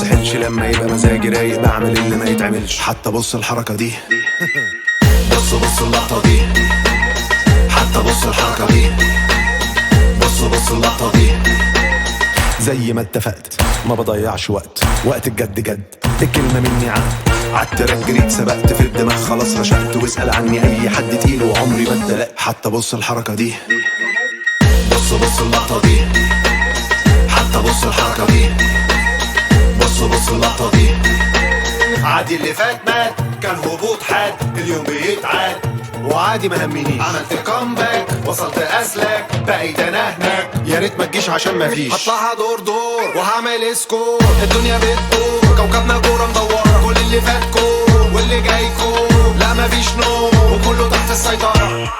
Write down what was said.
سحلش لما يبقى مزاجي رايق، بعمل اللي ما يتعملش. حتى بص الحركة دي، بص اللقطة دي، حتى بص الحركة دي، بص اللقطة دي. زي ما اتفقت ما بضيعش وقت الجد جد، الكلمة مني عالتراك جريت سبقت في الدماغ خلاص رشقت، واسأل عني اي حد تقيل وعمري ما اتدلقت. حتى بص الحركة دي، بص اللقطة دي، حتى بص الحركة دي، بص اللقطة دي. عادي اللي فات مات، كان هبوط حاد، اليوم بيتعاد وعادي ما همنيش. عملت كومباك وصلت اسلاك، بقيت انا هناك، يا ريت ما تجيش عشان ما فيش. هطلعها دور وهعمل سكور، الدنيا بتدور كوكبنا كورة مدورة، كل اللي فات كور واللي جاي كور، لا مفيش نور وكله تحت السيطرة.